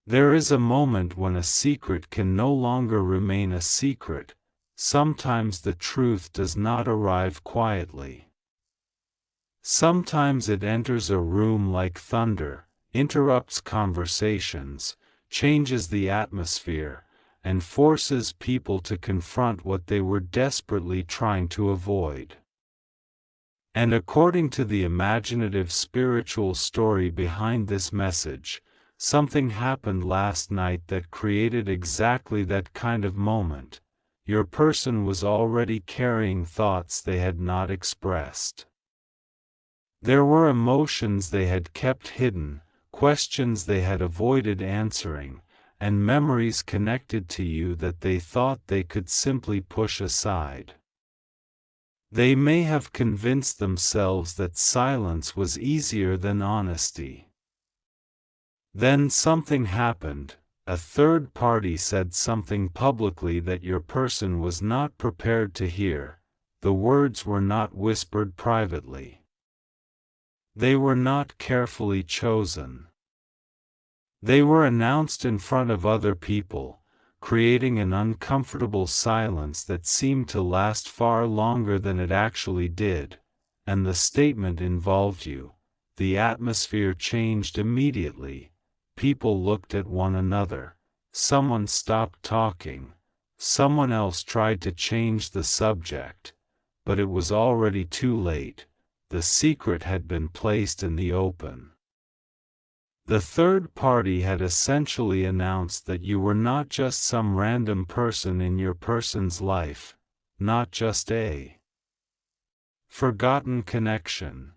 There is a moment when a secret can no longer remain a secret. Sometimes the truth does not arrive quietly. Sometimes it enters a room like thunder, interrupts conversations, changes the atmosphere, and forces people to confront what they were desperately trying to avoid. And according to the imaginative spiritual story behind this message, something happened last night that created exactly that kind of moment. Your person was already carrying thoughts they had not expressed. There were emotions they had kept hidden, questions they had avoided answering, and memories connected to you that they thought they could simply push aside. They may have convinced themselves that silence was easier than honesty. Then something happened. A third party said something publicly that your person was not prepared to hear. The words were not whispered privately. They were not carefully chosen. They were announced in front of other people, creating an uncomfortable silence that seemed to last far longer than it actually did, and the statement involved you. The atmosphere changed immediately. People looked at one another. Someone stopped talking. Someone else tried to change the subject. But it was already too late. The secret had been placed in the open. The third party had essentially announced that you were not just some random person in your person's life, not just a forgotten connection,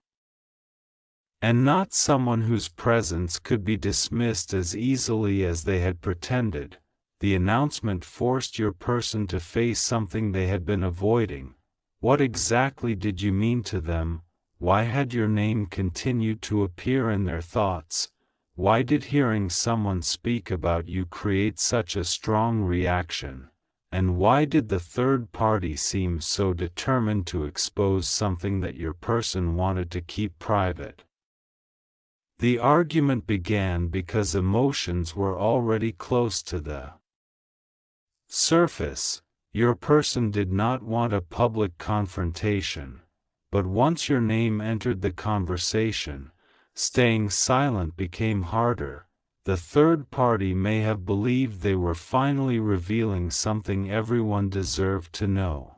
and not someone whose presence could be dismissed as easily as they had pretended. The announcement forced your person to face something they had been avoiding. What exactly did you mean to them? Why had your name continued to appear in their thoughts? Why did hearing someone speak about you create such a strong reaction? And why did the third party seem so determined to expose something that your person wanted to keep private? The argument began because emotions were already close to the surface. Your person did not want a public confrontation, but once your name entered the conversation, staying silent became harder. The third party may have believed they were finally revealing something everyone deserved to know.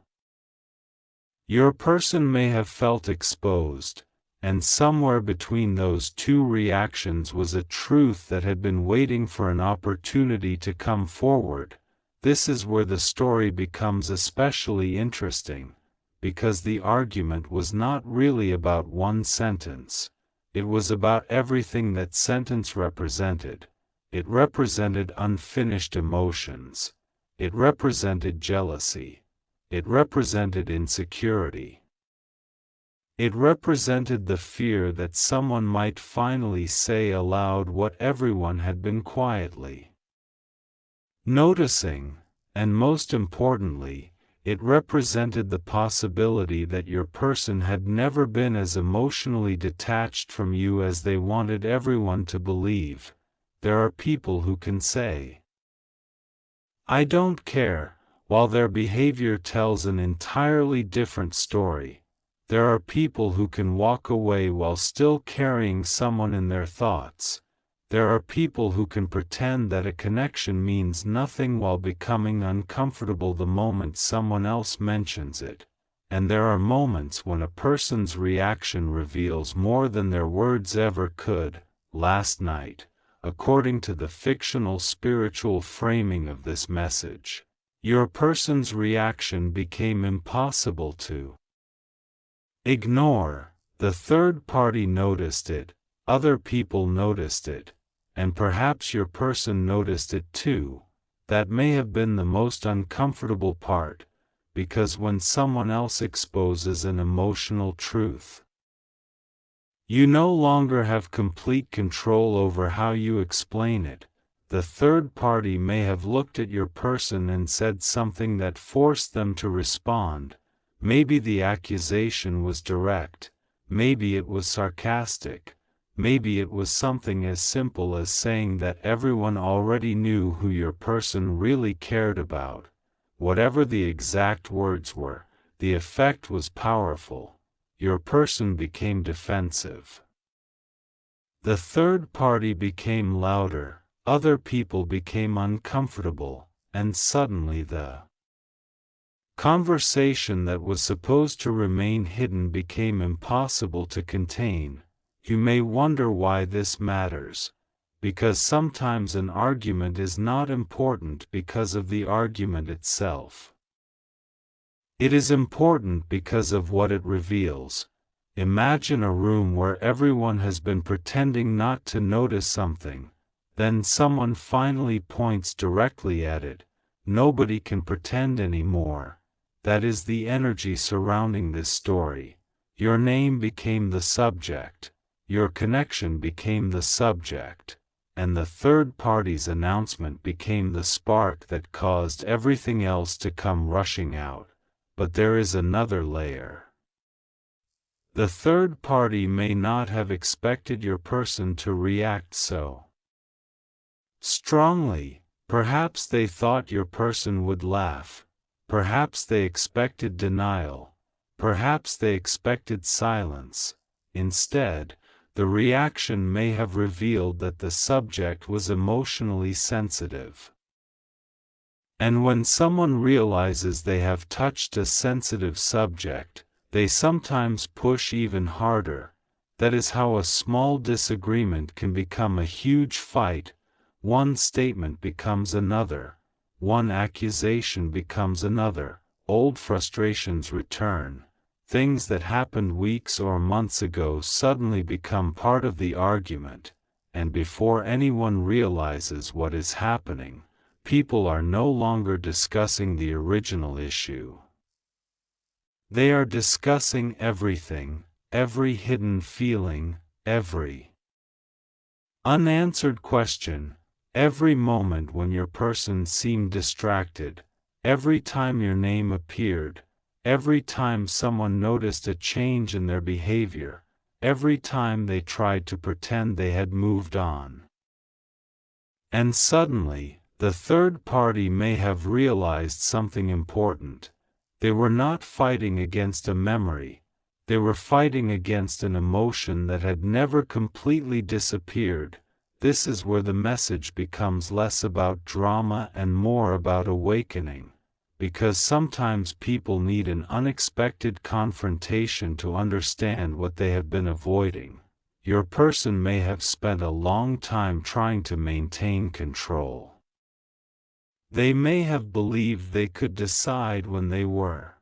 Your person may have felt exposed, and somewhere between those two reactions was a truth that had been waiting for an opportunity to come forward. This is where the story becomes especially interesting, because the argument was not really about one sentence. It was about everything that sentence represented. It represented unfinished emotions. It represented jealousy. It represented insecurity. It represented the fear that someone might finally say aloud what everyone had been quietly noticing, and most importantly, it represented the possibility that your person had never been as emotionally detached from you as they wanted everyone to believe. There are people who can say, "I don't care," while their behavior tells an entirely different story. There are people who can walk away while still carrying someone in their thoughts. There are people who can pretend that a connection means nothing while becoming uncomfortable the moment someone else mentions it. And there are moments when a person's reaction reveals more than their words ever could. Last night, according to the fictional spiritual framing of this message, your person's reaction became impossible to ignore. The third party noticed it, other people noticed it, and perhaps your person noticed it too. That may have been the most uncomfortable part, because when someone else exposes an emotional truth, you no longer have complete control over how you explain it. The third party may have looked at your person and said something that forced them to respond. Maybe the accusation was direct, maybe it was sarcastic, Maybe it was something as simple as saying that everyone already knew who your person really cared about. Whatever the exact words were, the effect was powerful. Your person became defensive. The third party became louder, other people became uncomfortable, and suddenly the conversation that was supposed to remain hidden became impossible to contain. You may wonder why this matters. Because sometimes an argument is not important because of the argument itself. It is important because of what it reveals. Imagine a room where everyone has been pretending not to notice something, then someone finally points directly at it. Nobody can pretend anymore. That is the energy surrounding this story. Your name became the subject. Your connection became the subject, and the third party's announcement became the spark that caused everything else to come rushing out. But there is another layer. The third party may not have expected your person to react so strongly. Perhaps they thought your person would laugh. Perhaps they expected denial. Perhaps they expected silence. Instead, the reaction may have revealed that the subject was emotionally sensitive. And when someone realizes they have touched a sensitive subject, they sometimes push even harder. That is how a small disagreement can become a huge fight. One statement becomes another. One accusation becomes another. Old frustrations return. Things that happened weeks or months ago suddenly become part of the argument, and before anyone realizes what is happening, people are no longer discussing the original issue. They are discussing everything, every hidden feeling, every unanswered question, every moment when your person seemed distracted, every time your name appeared. Every time someone noticed a change in their behavior, every time they tried to pretend they had moved on. And suddenly, the third party may have realized something important. They were not fighting against a memory. They were fighting against an emotion that had never completely disappeared. This is where the message becomes less about drama and more about awakening. Because sometimes people need an unexpected confrontation to understand what they have been avoiding. Your person may have spent a long time trying to maintain control. They may have believed they could decide when they were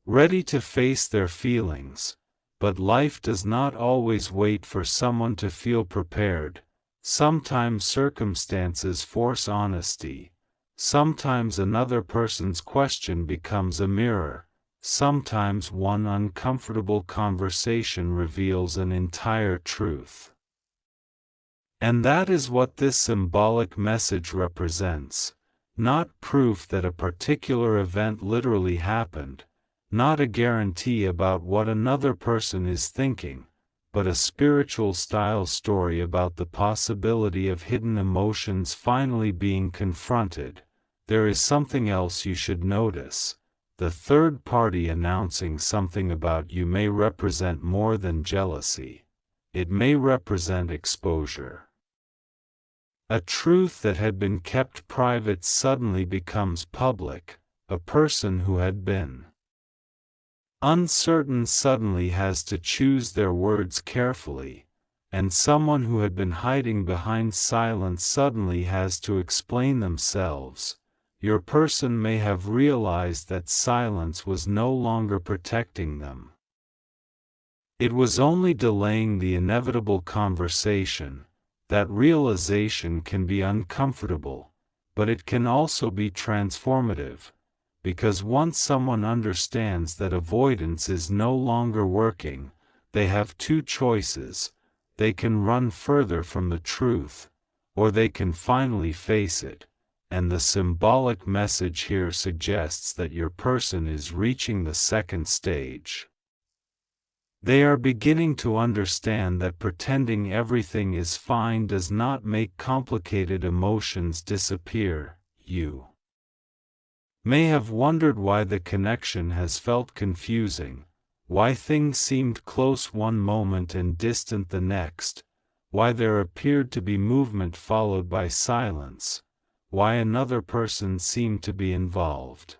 ready to face their feelings, but life does not always wait for someone to feel prepared. Sometimes circumstances force honesty. Sometimes another person's question becomes a mirror. Sometimes one uncomfortable conversation reveals an entire truth. And that is what this symbolic message represents. Not proof that a particular event literally happened, not a guarantee about what another person is thinking, but a spiritual style story about the possibility of hidden emotions finally being confronted. There is something else you should notice. The third party announcing something about you may represent more than jealousy. It may represent exposure. A truth that had been kept private suddenly becomes public. A person who had been uncertain suddenly has to choose their words carefully, and someone who had been hiding behind silence suddenly has to explain themselves. Your person may have realized that silence was no longer protecting them. It was only delaying the inevitable conversation. That realization can be uncomfortable, but it can also be transformative, because once someone understands that avoidance is no longer working, they have two choices. They can run further from the truth, or they can finally face it. And the symbolic message here suggests that your person is reaching the second stage. They are beginning to understand that pretending everything is fine does not make complicated emotions disappear. You may have wondered why the connection has felt confusing, why things seemed close one moment and distant the next, why there appeared to be movement followed by silence, why another person seemed to be involved.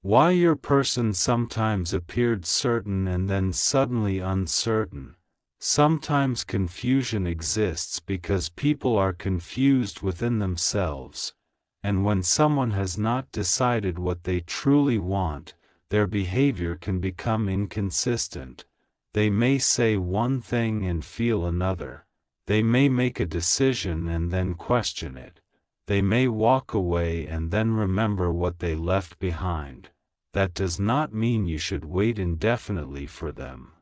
Why your person sometimes appeared certain and then suddenly uncertain. Sometimes confusion exists because people are confused within themselves, and when someone has not decided what they truly want, their behavior can become inconsistent. They may say one thing and feel another. They may make a decision and then question it. They may walk away and then remember what they left behind. That does not mean you should wait indefinitely for them.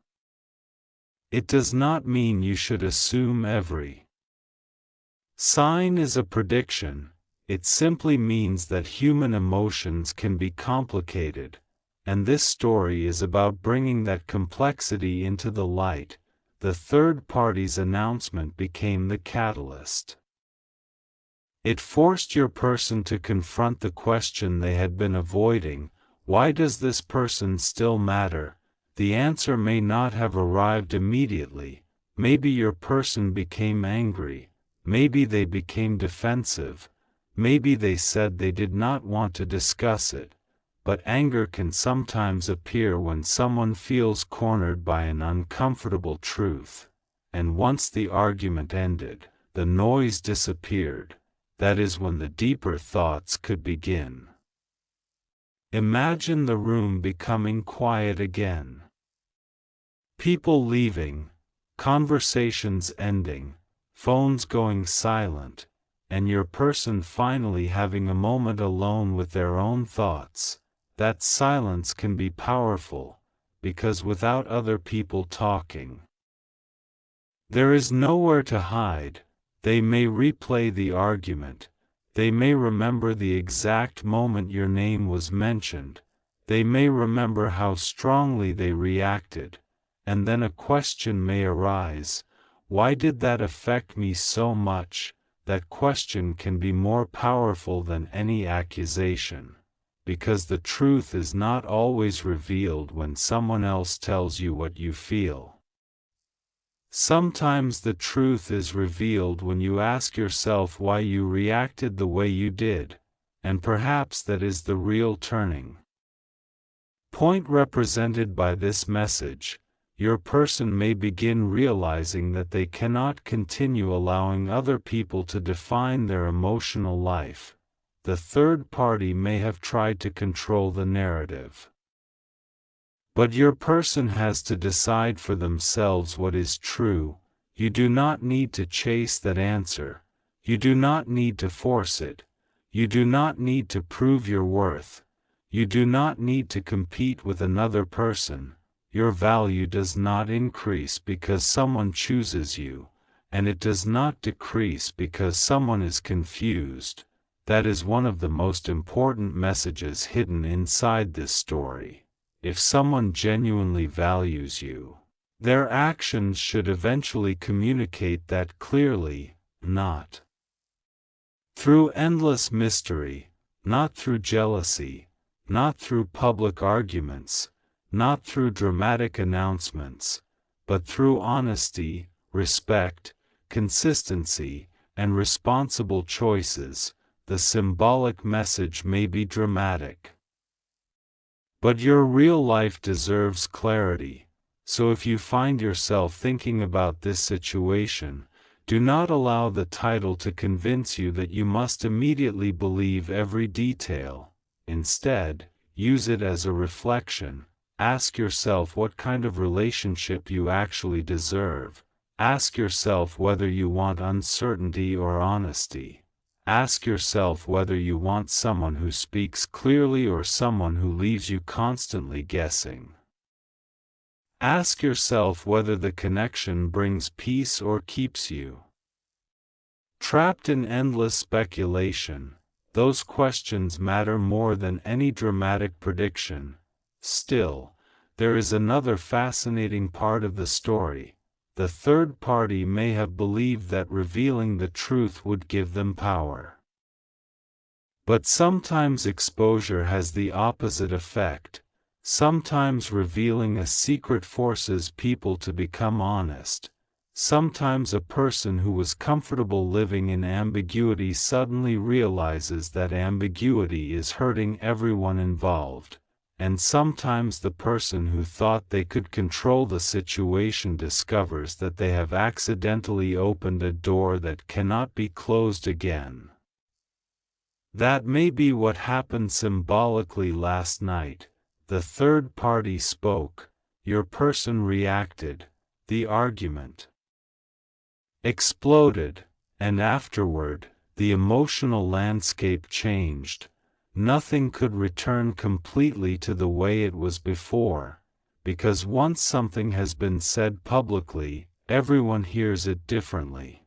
It does not mean you should assume every sign is a prediction. It simply means that human emotions can be complicated, and this story is about bringing that complexity into the light. The third party's announcement became the catalyst. It forced your person to confront the question they had been avoiding: why does this person still matter? The answer may not have arrived immediately. Maybe your person became angry. Maybe they became defensive. Maybe they said they did not want to discuss it. But anger can sometimes appear when someone feels cornered by an uncomfortable truth. And once the argument ended, the noise disappeared. That is when the deeper thoughts could begin. Imagine the room becoming quiet again. People leaving, conversations ending, phones going silent, and your person finally having a moment alone with their own thoughts. That silence can be powerful, because without other people talking, there is nowhere to hide. They may replay the argument. They may remember the exact moment your name was mentioned. They may remember how strongly they reacted. And then a question may arise: why did that affect me so much? That question can be more powerful than any accusation, because the truth is not always revealed when someone else tells you what you feel. Sometimes the truth is revealed when you ask yourself why you reacted the way you did, and perhaps that is the real turning point represented by this message. Your person may begin realizing that they cannot continue allowing other people to define their emotional life. The third party may have tried to control the narrative. But your person has to decide for themselves what is true. You do not need to chase that answer. You do not need to force it. You do not need to prove your worth. You do not need to compete with another person. Your value does not increase because someone chooses you, and it does not decrease because someone is confused. That is one of the most important messages hidden inside this story. If someone genuinely values you, their actions should eventually communicate that clearly, not through endless mystery, not through jealousy, not through public arguments, not through dramatic announcements, but through honesty, respect, consistency, and responsible choices. The symbolic message may be dramatic, but your real life deserves clarity. So if you find yourself thinking about this situation, do not allow the title to convince you that you must immediately believe every detail. Instead, use it as a reflection. Ask yourself what kind of relationship you actually deserve. Ask yourself whether you want uncertainty or honesty. Ask yourself whether you want someone who speaks clearly or someone who leaves you constantly guessing. Ask yourself whether the connection brings peace or keeps you trapped in endless speculation. Those questions matter more than any dramatic prediction. Still, There is another fascinating part of the story. The third party may have believed that revealing the truth would give them power. But sometimes exposure has the opposite effect. Sometimes revealing a secret forces people to become honest. Sometimes a person who was comfortable living in ambiguity suddenly realizes that ambiguity is hurting everyone involved. And sometimes the person who thought they could control the situation discovers that they have accidentally opened a door that cannot be closed again. That may be what happened symbolically last night. The third party spoke, your person reacted, the argument exploded, and afterward, the emotional landscape changed. Nothing could return completely to the way it was before, because once something has been said publicly, everyone hears it differently.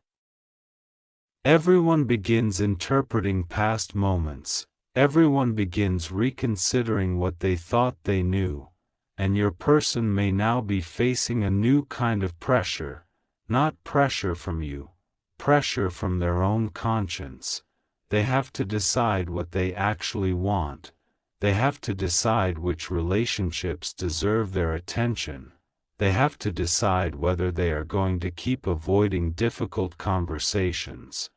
Everyone begins interpreting past moments, everyone begins reconsidering what they thought they knew, and your person may now be facing a new kind of pressure, not pressure from you, pressure from their own conscience. They have to decide what they actually want. They have to decide which relationships deserve their attention. They have to decide whether they are going to keep avoiding difficult conversations.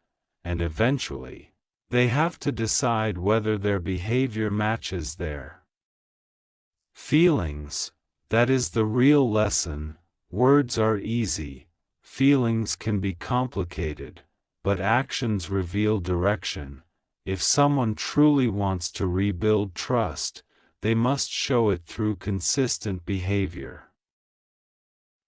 And eventually, they have to decide whether their behavior matches their feelings. That is the real lesson. Words are easy. Feelings can be complicated. But actions reveal direction. If someone truly wants to rebuild trust, they must show it through consistent behavior.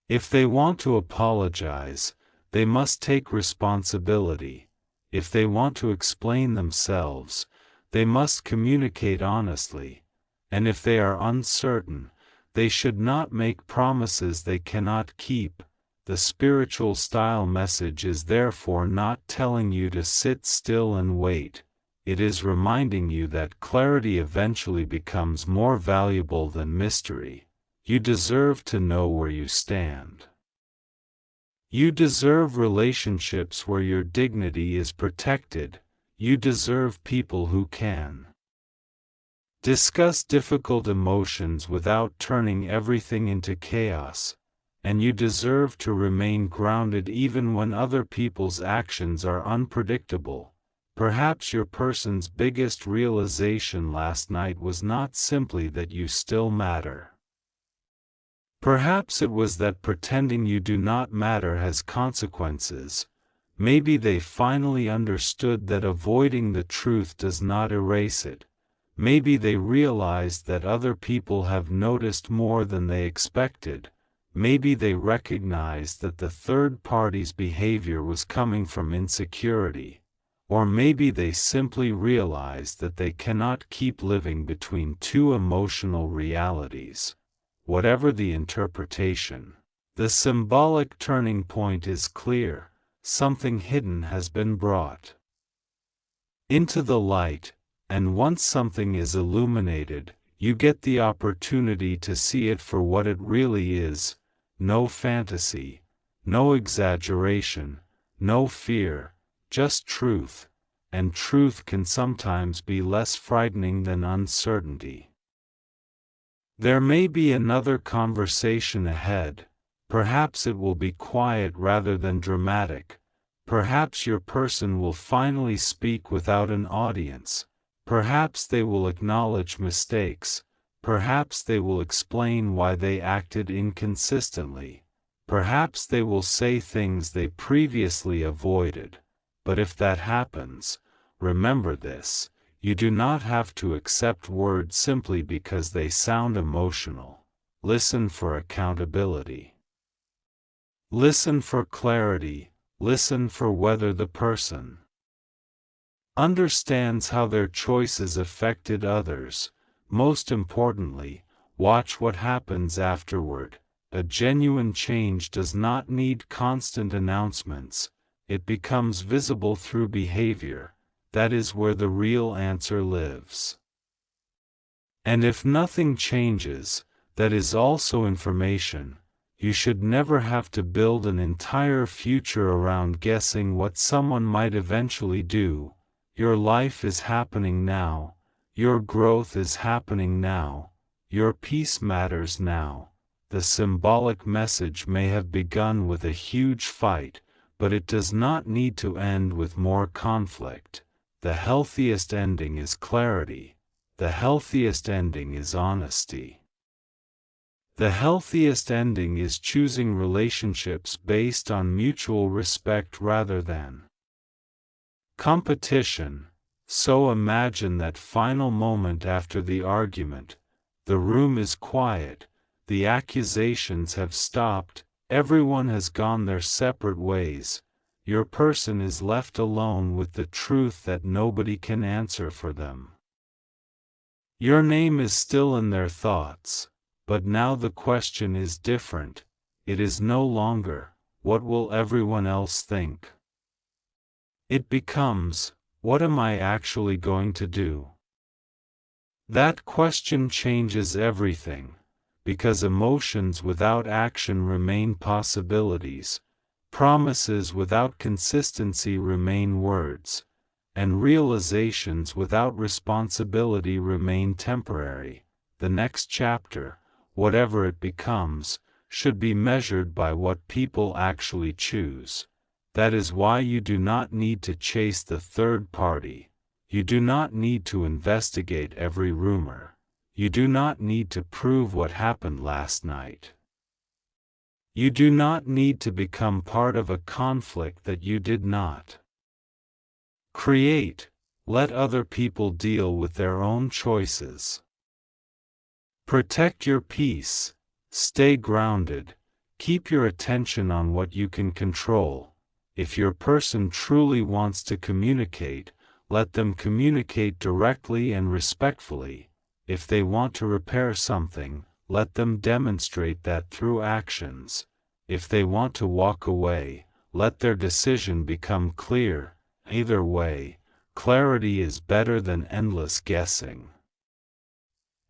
If they want to apologize, they must take responsibility. If they want to explain themselves, they must communicate honestly. And if they are uncertain, they should not make promises they cannot keep. The spiritual style message is therefore not telling you to sit still and wait. It is reminding you that clarity eventually becomes more valuable than mystery. You deserve to know where you stand. You deserve relationships where your dignity is protected. You deserve people who can discuss difficult emotions without turning everything into chaos. And you deserve to remain grounded even when other people's actions are unpredictable. Perhaps your person's biggest realization last night was not simply that you still matter. Perhaps it was that pretending you do not matter has consequences. Maybe they finally understood that avoiding the truth does not erase it. Maybe they realized that other people have noticed more than they expected. Maybe they recognized that the third party's behavior was coming from insecurity. Or maybe they simply realized that they cannot keep living between two emotional realities. Whatever the interpretation, the symbolic turning point is clear. Something hidden has been brought into the light, and once something is illuminated, you get the opportunity to see it for what it really is. No fantasy, no exaggeration, no fear, just truth, and truth can sometimes be less frightening than uncertainty. There may be another conversation ahead. Perhaps it will be quiet rather than dramatic. Perhaps your person will finally speak without an audience. Perhaps they will acknowledge mistakes. Perhaps they will explain why they acted inconsistently. Perhaps they will say things they previously avoided. But if that happens, remember this: you do not have to accept words simply because they sound emotional. Listen for accountability. Listen for clarity. Listen for whether the person understands how their choices affected others. Most importantly, watch what happens afterward. A genuine change does not need constant announcements. It becomes visible through behavior. That is where the real answer lives. And if nothing changes, that is also information. You should never have to build an entire future around guessing what someone might eventually do. Your life is happening now. Your growth is happening now. Your peace matters now. The symbolic message may have begun with a huge fight, but it does not need to end with more conflict. The healthiest ending is clarity. The healthiest ending is honesty. The healthiest ending is choosing relationships based on mutual respect rather than competition. So imagine that final moment after the argument. The room is quiet, the accusations have stopped, everyone has gone their separate ways. Your person is left alone with the truth that nobody can answer for them. Your name is still in their thoughts. But now the question is different. It is no longer, what will everyone else think? It becomes, what am I actually going to do? That question changes everything, because emotions without action remain possibilities, promises without consistency remain words, and realizations without responsibility remain temporary. The next chapter, whatever it becomes, should be measured by what people actually choose. That is why you do not need to chase the third party. You do not need to investigate every rumor. You do not need to prove what happened last night. You do not need to become part of a conflict that you did not create. Let other people deal with their own choices. Protect your peace, stay grounded, keep your attention on what you can control. If your person truly wants to communicate, let them communicate directly and respectfully. If they want to repair something, let them demonstrate that through actions. If they want to walk away, let their decision become clear. Either way, clarity is better than endless guessing.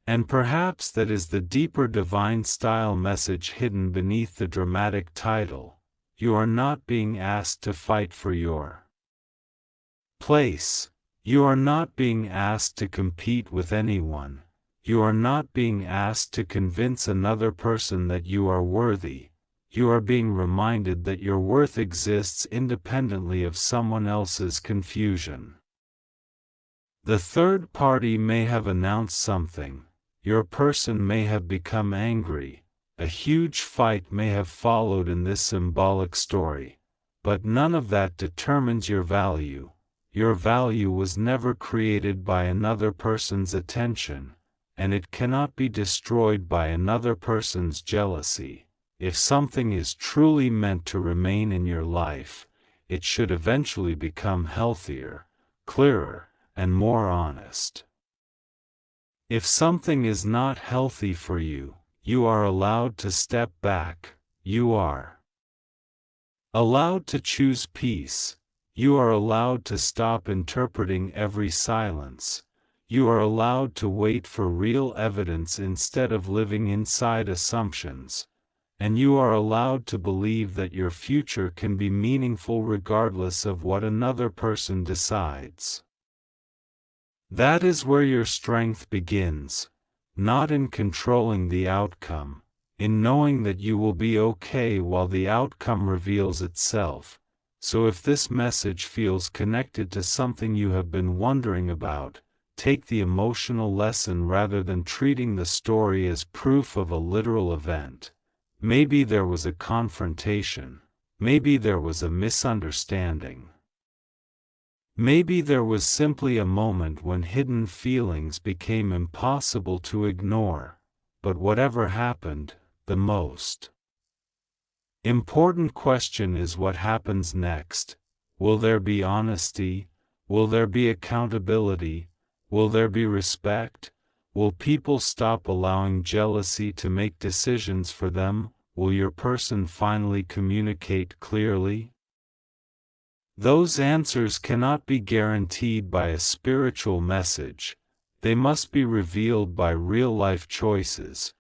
And perhaps that is the deeper divine style message hidden beneath the dramatic title. You are not being asked to fight for your place. You are not being asked to compete with anyone. You are not being asked to convince another person that you are worthy. You are being reminded that your worth exists independently of someone else's confusion. The third party may have announced something. Your person may have become angry. A huge fight may have followed in this symbolic story. But none of that determines your value. Your value was never created by another person's attention, and it cannot be destroyed by another person's jealousy. If something is truly meant to remain in your life, it should eventually become healthier, clearer, and more honest. If something is not healthy for you, you are allowed to step back. You are allowed to choose peace. You are allowed to stop interpreting every silence. You are allowed to wait for real evidence instead of living inside assumptions. And you are allowed to believe that your future can be meaningful regardless of what another person decides. That is where your strength begins, not in controlling the outcome, in knowing that you will be okay while the outcome reveals itself. So if this message feels connected to something you have been wondering about, take the emotional lesson rather than treating the story as proof of a literal event. Maybe there was a confrontation. Maybe there was a misunderstanding. Maybe there was simply a moment when hidden feelings became impossible to ignore. But whatever happened, the most important question is what happens next. Will there be honesty? Will there be accountability? Will there be respect? Will people stop allowing jealousy to make decisions for them? Will your person finally communicate clearly? Those answers cannot be guaranteed by a spiritual message. They must be revealed by real-life choices.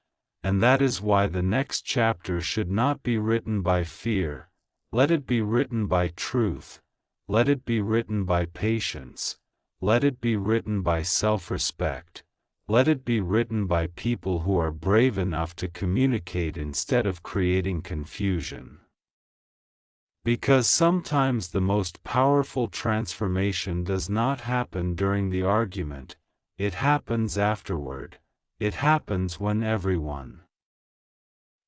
and that is why the next chapter should not be written by fear. Let it be written by truth. Let it be written by patience. Let it be written by self-respect. Let it be written by people who are brave enough to communicate instead of creating confusion. Because sometimes the most powerful transformation does not happen during the argument, it happens afterward. It happens when everyone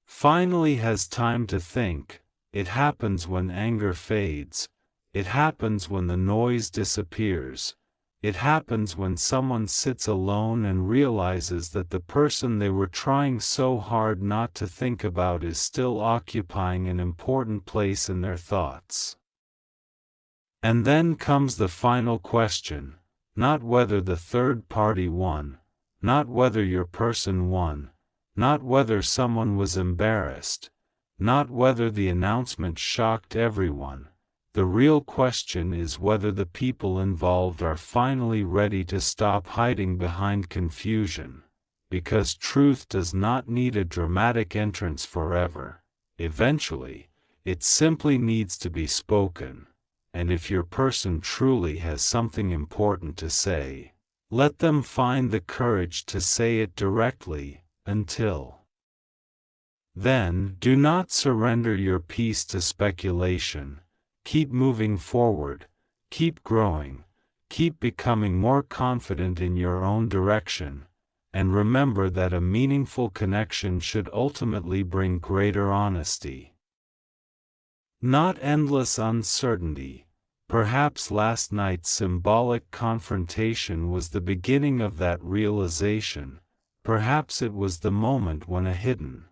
finally has time to think. It happens when anger fades. It happens when the noise disappears. It happens when someone sits alone and realizes that the person they were trying so hard not to think about is still occupying an important place in their thoughts. And then comes the final question, not whether the third party won, not whether your person won, not whether someone was embarrassed, not whether the announcement shocked everyone. The real question is whether the people involved are finally ready to stop hiding behind confusion, because truth does not need a dramatic entrance forever. Eventually, it simply needs to be spoken, and if your person truly has something important to say, let them find the courage to say it directly. Until then, do not surrender your peace to speculation. Keep moving forward, keep growing, keep becoming more confident in your own direction, and remember that a meaningful connection should ultimately bring greater honesty. Not endless uncertainty. Perhaps last night's symbolic confrontation was the beginning of that realization. Perhaps it was the moment when a hidden